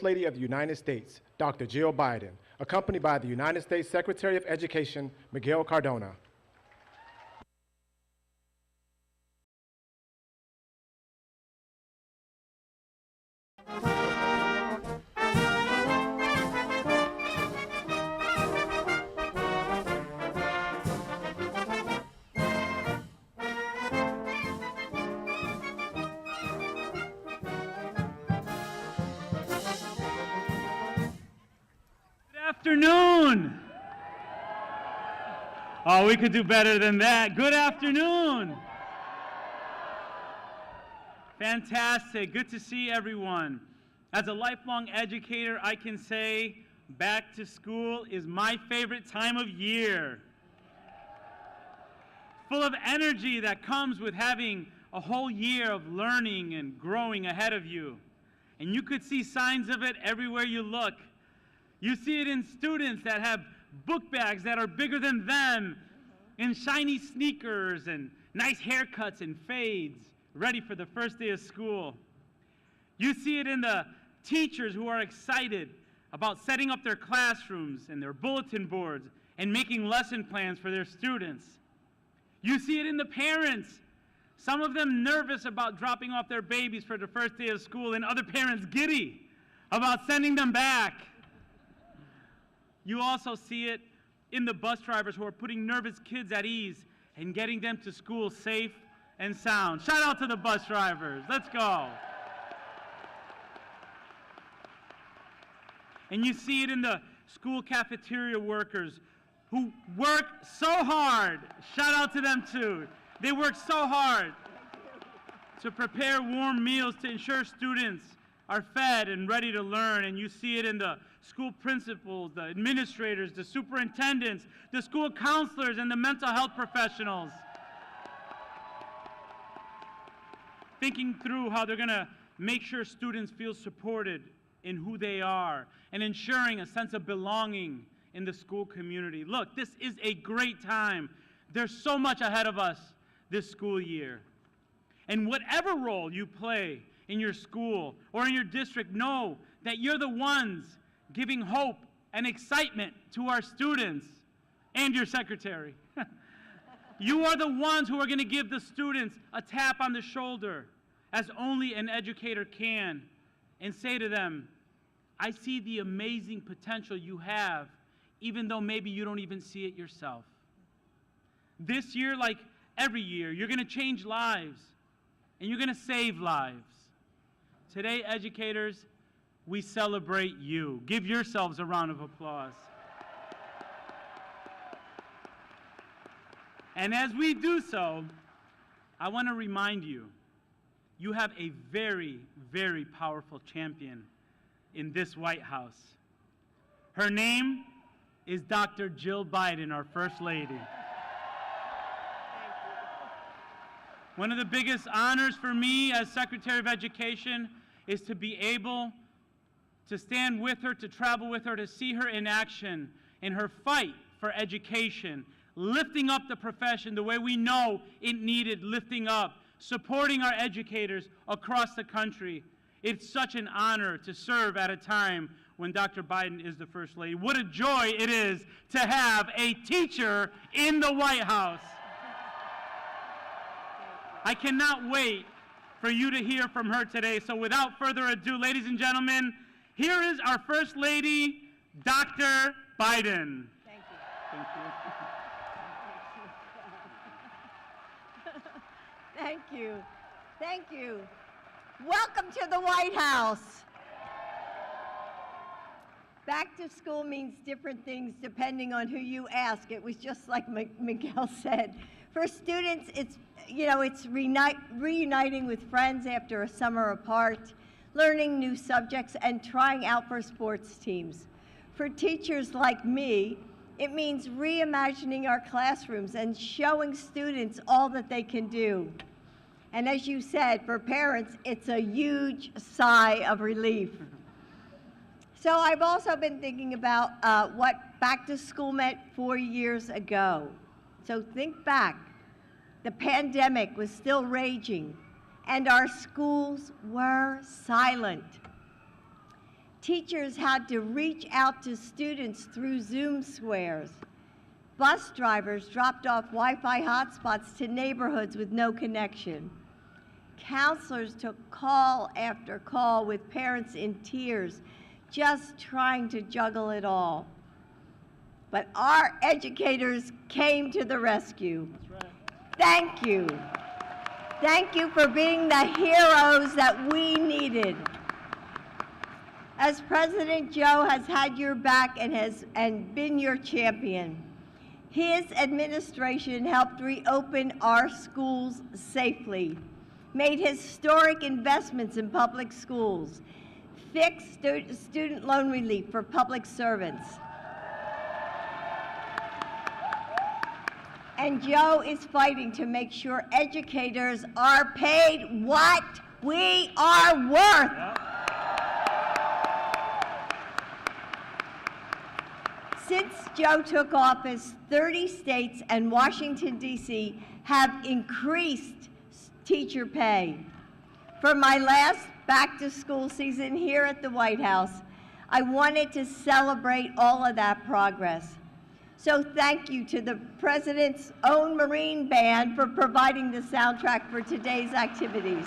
Lady of the United States, Dr. Jill Biden, accompanied by the United States Secretary of Education, Miguel Cardona. Afternoon. Oh, we could do better than that. Good afternoon. Fantastic. Good to see everyone. As a lifelong educator, I can say back to school is my favorite time of year. Full of energy that comes with having a whole year of learning and growing ahead of you. And you could see signs of it everywhere you look. You see it in students that have book bags that are bigger than them, in shiny sneakers and nice haircuts and fades, ready for the first day of school. You see it in the teachers who are excited about setting up their classrooms and their bulletin boards and making lesson plans for their students. You see it in the parents, some of them nervous about dropping off their babies for the first day of school, and other parents giddy about sending them back. You also see it in the bus drivers who are putting nervous kids at ease and getting them to school safe and sound. Shout out to the bus drivers. Let's go. And you see it in the school cafeteria workers who work so hard. Shout out to them too. They work so hard to prepare warm meals to ensure students are fed and ready to learn. And you see it in the school principals, the administrators, the superintendents, the school counselors, and the mental health professionals. Thinking through how they're going to make sure students feel supported in who they are and ensuring a sense of belonging in the school community. Look, this is a great time. There's so much ahead of us this school year. And whatever role you play in your school or in your district, know that you're the ones giving hope and excitement to our students and your secretary. You are the ones who are going to give the students a tap on the shoulder, as only an educator can, and say to them, I see the amazing potential you have, even though maybe you don't even see it yourself. This year, like every year, you're going to change lives, and you're going to save lives. Today, educators, we celebrate you. Give yourselves a round of applause. And as we do so, I want to remind you, you have a very, very powerful champion in this White House. Her name is Dr. Jill Biden, our First Lady. One of the biggest honors for me as Secretary of Education is to be able to stand with her, to travel with her, to see her in action in her fight for education, lifting up the profession the way we know it needed lifting up, supporting our educators across the country. It's such an honor to serve at a time when Dr. Biden is the First Lady. What a joy it is to have a teacher in the White House. I cannot wait for you to hear from her today. So without further ado, ladies and gentlemen, here is our First Lady, Dr. Biden. Thank you. Thank you. Thank you. Thank you. Welcome to the White House. Back to school means different things depending on who you ask. It was just like Miguel said. For students, it's reuniting with friends after a summer apart, learning new subjects, and trying out for sports teams. For teachers like me, it means reimagining our classrooms and showing students all that they can do. And as you said, for parents, it's a huge sigh of relief. So I've also been thinking about what back to school meant 4 years ago. So think back. The pandemic was still raging, and our schools were silent. Teachers had to reach out to students through Zoom squares. Bus drivers dropped off Wi-Fi hotspots to neighborhoods with no connection. Counselors took call after call with parents in tears, just trying to juggle it all. But our educators came to the rescue. That's right. Thank you. Thank you for being the heroes that we needed. As President Joe has had your back and been your champion, his administration helped reopen our schools safely, made historic investments in public schools, fixed student loan relief for public servants. And Joe is fighting to make sure educators are paid what we are worth. Yep. Since Joe took office, 30 states and Washington, D.C. have increased teacher pay. For my last back-to-school season here at the White House, I wanted to celebrate all of that progress. So thank you to the President's own Marine Band for providing the soundtrack for today's activities.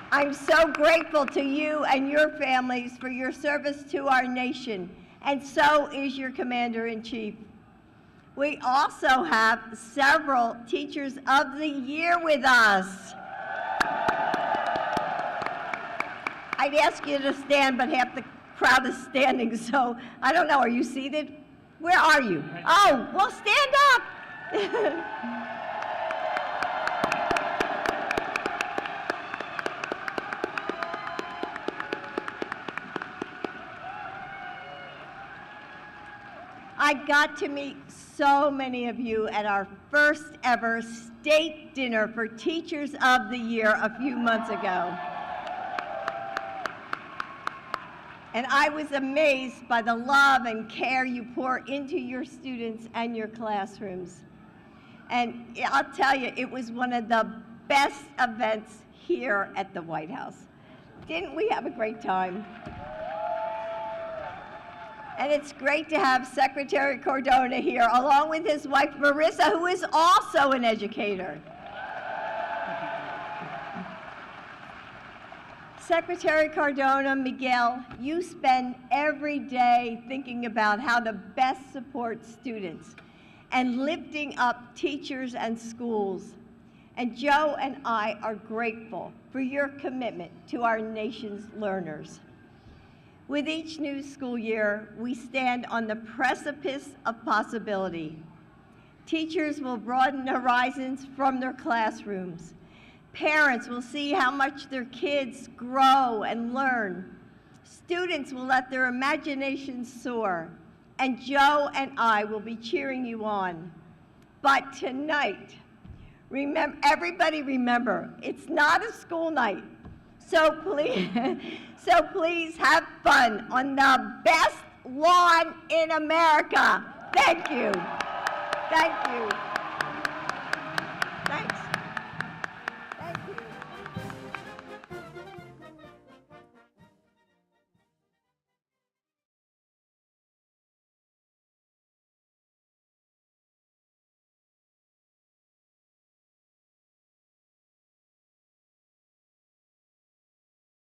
I'm so grateful to you and your families for your service to our nation, and so is your Commander-in-Chief. We also have several Teachers of the Year with us. I'd ask you to stand, but half the crowd is standing, so I don't know, are you seated? Where are you? Oh, well, stand up. I got to meet so many of you at our first ever state dinner for Teachers of the Year a few months ago. And I was amazed by the love and care you pour into your students and your classrooms. And I'll tell you, it was one of the best events here at the White House. Didn't we have a great time? And it's great to have Secretary Cardona here, along with his wife, Marissa, who is also an educator. Secretary Cardona, Miguel, you spend every day thinking about how to best support students and lifting up teachers and schools. And Joe and I are grateful for your commitment to our nation's learners. With each new school year, we stand on the precipice of possibility. Teachers will broaden horizons from their classrooms. Parents will see how much their kids grow and learn. Students will let their imaginations soar. And Joe and I will be cheering you on. But tonight, everybody remember, it's not a school night. So please have fun on the best lawn in America. Thank you. Thank you.